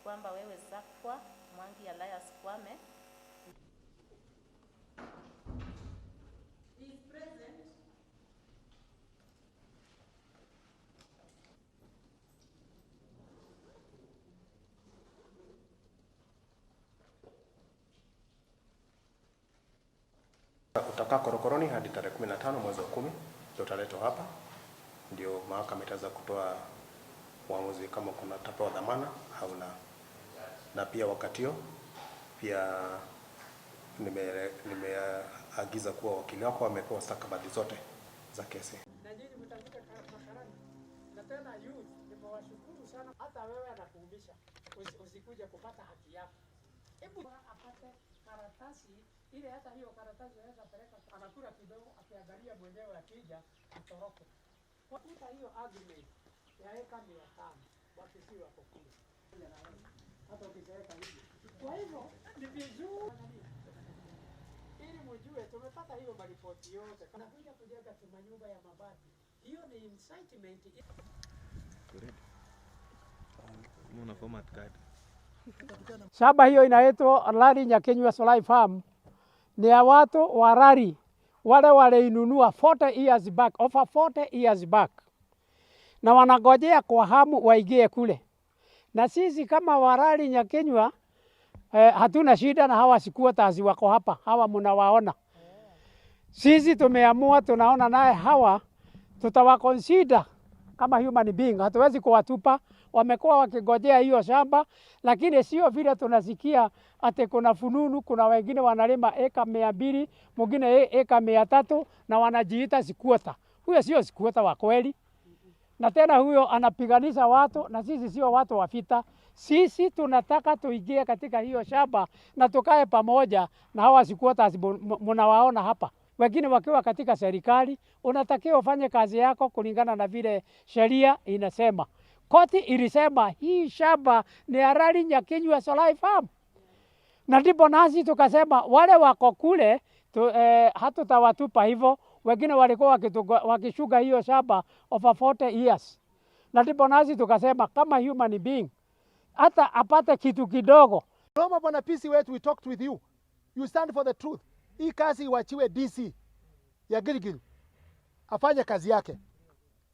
Kwamba wewe Zakwa Mwangi ya Ller Kwame is present. Kutoka korokoroni hadi tarehe 15 mwezi wa 10 ndio utaletwa hapa, ndio mahakama itaweza kutoa uamuzi kama kuna tapewa dhamana au la. Na pia wakati huo pia nimeagiza kuwa wakili wako amepewa stakabadhi zote za kesi. Na nyinyi mtafika makarani. Na tena youth nimewashukuru sana, hata wewe anakuumisha usikuje kupata haki yako. Hebu apate karatasi ile, hata hiyo karatasi anaweza peleka, anakula kidogo akiangalia mwenyewe akija atoroke. Kwa hiyo argument ya eka 500 wakisiwa kwa kule. Hata ukisema hivi. Kwa hivyo ni vizuri ili mjue tumepata hiyo maripoti yote. Kana kuja kujenga nyumba ya mabati. Hiyo ni incitement. Muna format card. Shamba hiyo inaitwa Lling Solar Farm. Ni ya watu wa Ller wale waleinunua 40 years back, over 40 years back. Na wanangojea kwa hamu waingie kule. Na sisi kama wa Lling hatuna shida na hawa squatters wako hapa. Hawa mnawaona. Sisi tumeamua, tunaona naye hawa tutawaconsider kama human being. Hatuwezi kuwatupa. Wamekuwa wakingojea hiyo shamba, lakini sio vile tunasikia ate kuna fununu, kuna wengine wanalima eka 200, mwingine eka 300 na wanajiita squatter. Huyo sio squatter wa kweli. Na tena huyo anapiganisha watu, na sisi sio watu wa vita. Sisi tunataka tuingie katika hiyo shamba na tukae pamoja na hawa squatters mnawaona hapa. Wengine wakiwa katika serikali, unatakiwa ufanye kazi yako kulingana na vile sheria inasema. Koti ilisema hii shamba ni ya Lling Solar Farm. Na ndipo nasi tukasema wale wako kule hatutawatupa hivyo. Wengine walikuwa wakishuga hiyo shamba over 40 years. Na ndipo nasi tukasema kama human being hata apate kitu kidogo. Naomba bwana PC wetu, we talked with you. You stand for the truth. Hii kazi iwachiwe DC ya Gilgil afanye kazi yake.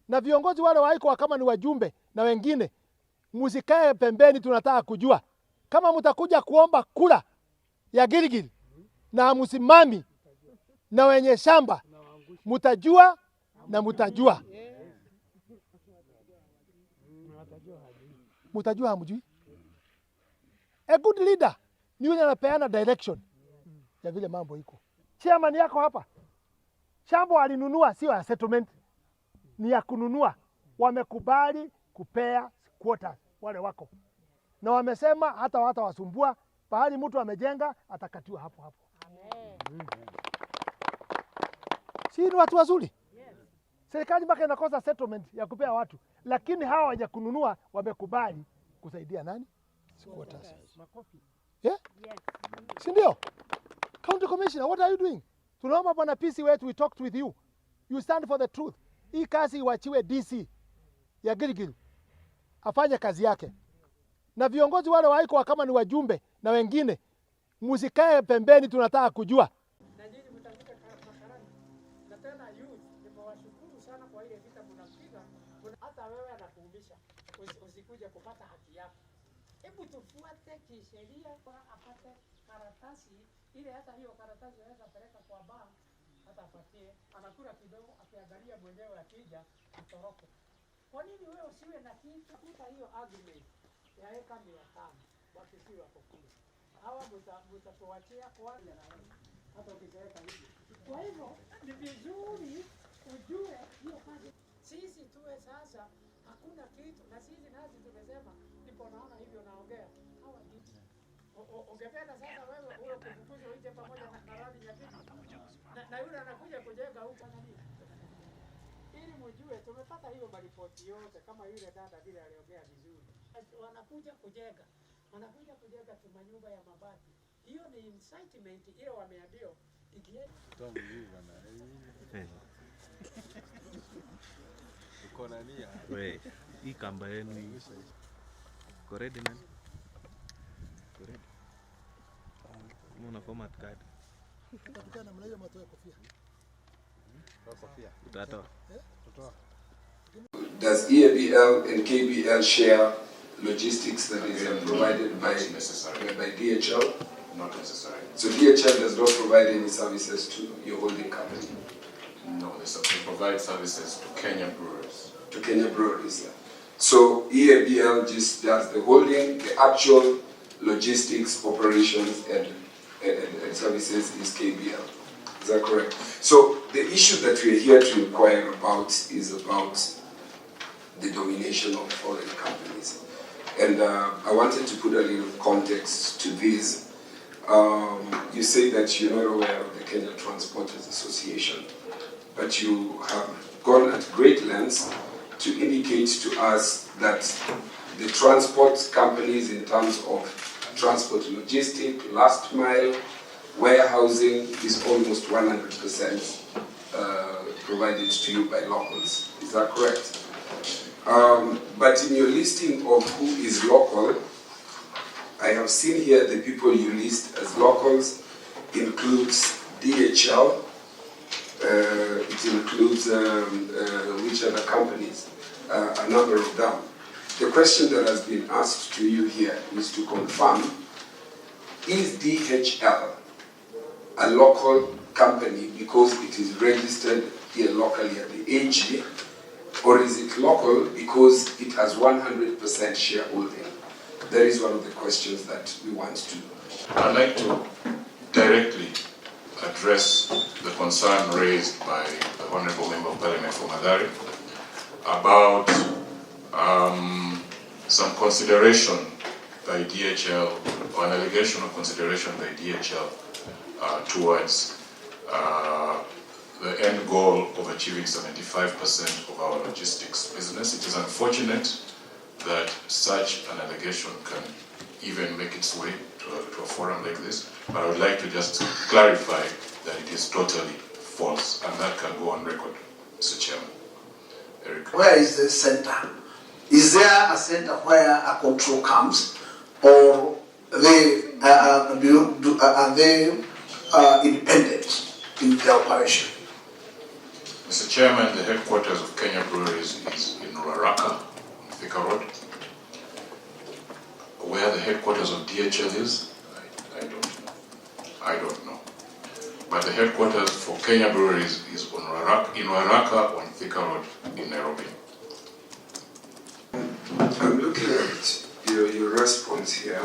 Na viongozi wale waiko kama ni wajumbe na wengine, musikae pembeni, tunataka kujua. Kama mtakuja kuomba kula ya Gilgil na musimami na wenye shamba, mutajua na mutajua. Mutajua hamjui. A good leader ni yule anapeana direction ya vile mambo iko. Chairman yako hapa. Shamba alinunua sio ya settlement, ni ya kununua. Wamekubali kupea quotas wale wako. Na wamesema hata wasumbua, pahali mtu amejenga atakatiwa hapo hapo. Amen. Si ni watu wazuri? Yes. Serikali mpaka inakosa settlement ya kupea watu, lakini hawa waja kununua wamekubali kusaidia nani? Quotas. Makofi. Yeah? Yes. Si ndio? County Commissioner, what are you doing? Tunaomba bwana PC wetu, we talked with you. You stand for the truth. Hii kazi iwachiwe DC ya Gilgil afanye kazi yake. Na viongozi wale waiko kama ni wajumbe na wengine, musikae pembeni, tunataka kujua. Na nyinyi mtafika makarani. Na tena youth nimewashukuru sana kwa ile vita mnapiga. Hata wewe anakuumisha usikuje kupata haki yako. Hebu tufuate kisheria kwa apate karatasi ile, hata hiyo karatasi anaweza peleka kwa bank, hata apatie, anakula kidogo akiangalia mwenyewe akija atoroke. Kwa nini wewe usiwe na kitu? Kuta hiyo argument ya eka 500 wakisiwa kwa kule. Hawa mtatuachia kwa hata ukisema hivi. Kwa hivyo ni vizuri ujue hiyo Na sisi nasi tumesema, ndipo naona hivyo naongea. Hawa hivi. Ungependa sasa wewe uwe kufukuzwa nje pamoja na radi ya pili. Na yule anakuja kujenga huko nani? Ili mjue tumepata hiyo maripoti yote kama yule dada vile aliongea vizuri. Wanakuja kujenga. Wanakuja kujenga manyumba ya mabati. Hiyo ni incitement ile wameambiwa. Uko na nia? Wewe, hii kamba yenu iko ready man? Iko ready? Una format card. Utakuwa na mlayo matoa kofia. Utatoa. Does EABL and KBL share logistics that is provided by DHL? Not necessarily. So DHL does not provide any services to your holding company? No, they provide services to Kenya brewers. To Kenya breweries, yeah. So EABL just does the holding, the actual logistics, operations, and services is KBL. Is that correct? So the issue that we are here to inquire about is about the domination of foreign companies. And I wanted to put a little context to this. You say that you're not aware of the Kenya Transporters Association, but you have gone at great lengths to indicate to us that the transport companies in terms of transport logistic, last mile, warehousing is almost 100% provided to you by locals. Is that correct? But in your listing of who is local, I have seen here the people you list as locals includes DHL, it includes which other companies, a number of them. The question that has been asked to you here is to confirm, is DHL a local company because it is registered here locally at the AG, or is it local because it has 100% shareholding? That is one of the questions that we want to know. I'd like to directly address the concern raised by the Honorable Member of Parliament for Mathare about some consideration by DHL, or an allegation of consideration by DHL towards the end goal of achieving 75% of our logistics business. It is unfortunate that such an allegation can even make its way to a forum like this, but I would like to just clarify that it is totally false, and that can go on record, Mr. Chairman. Eric. Where is the center? Is there a center where a control comes, or are they independent in their operation? Mr. Chairman, the headquarters of Kenya Breweries is in Ruaraka, Thika Road. Where the headquarters of DHL is, I don't know. But the headquarters for Kenya Breweries is in Ruaraka on Thika Road in Nairobi. I'm looking at your response here,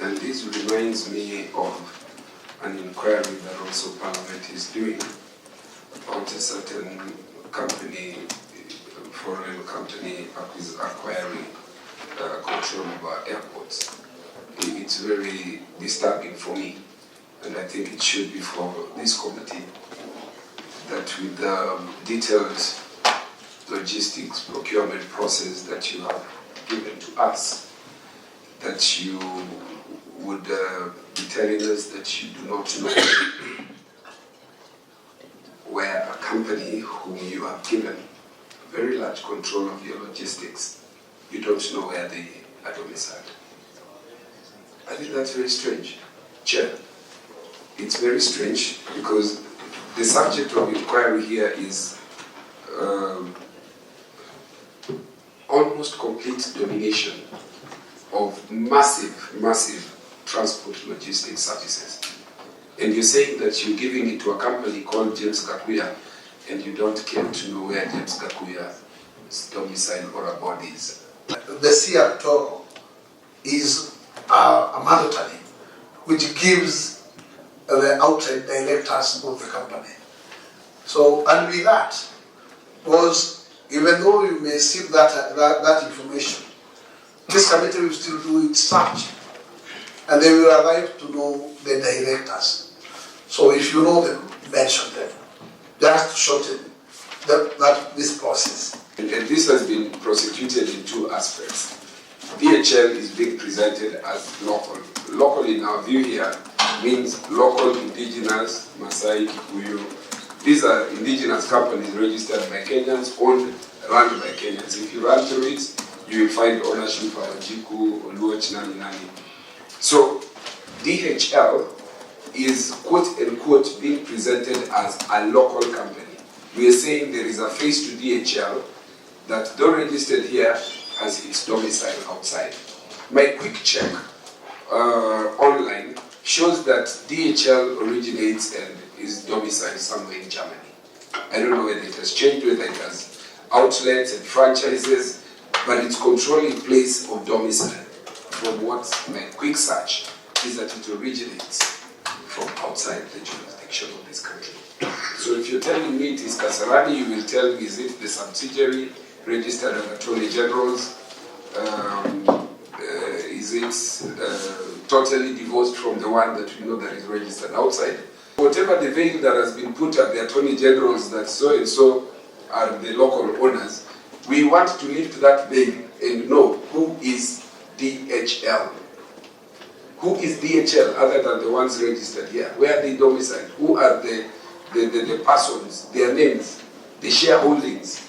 and this reminds me of an inquiry that also Parliament is doing about a certain company, foreign company acquiring control over airports. It's very disturbing for me, and I think it should be for this committee, that with the detailed logistics procurement process that you have given to us, that you would be telling us that you do not know where a company whom you have given very large control of your logistics, you don't know where they are domiciled. I think that's very strange, Chair. It's very strange because the subject of inquiry here is almost complete domination of massive transport logistics services. And you're saying that you're giving it to a company called James Gakuya, and you don't care to know where James Gakuya's domicile or abode is. The CR is a mandatory, which gives the outright directors of the company. So, and with that, was even though you may see that information, this committee will still do its search, and they will arrive to know the directors. So if you know them, mention them, just to shorten this process. And this has been prosecuted in two aspects. DHL is being presented as local. Local in our view here means local, indigenous, Maasai, Kikuyu. These are indigenous companies registered by Kenyans, owned, run by Kenyans. If you run through it, you will find ownership by Ojiku, Oluoch, Nani. So DHL is quote unquote being presented as a local company. We are saying there is a face to DHL that though registered here has its domicile outside. My quick check online shows that DHL originates and is domiciled somewhere in Germany. I don't know whether it has changed, whether it has outlets and franchises, but its controlling place of domicile, from what my quick search, is that it originates from outside the jurisdiction of this country. So if you're telling me it is Kasarani, you will tell me, is it the subsidiary registered as Attorney General's? Is it totally divorced from the one that we know that is registered outside? Whatever the veil that has been put at the Attorney Generals that so and so are the local owners, we want to lift that veil and know who is DHL. Who is DHL other than the ones registered here? Where are they domiciled? Who are the persons, their names, the shareholdings?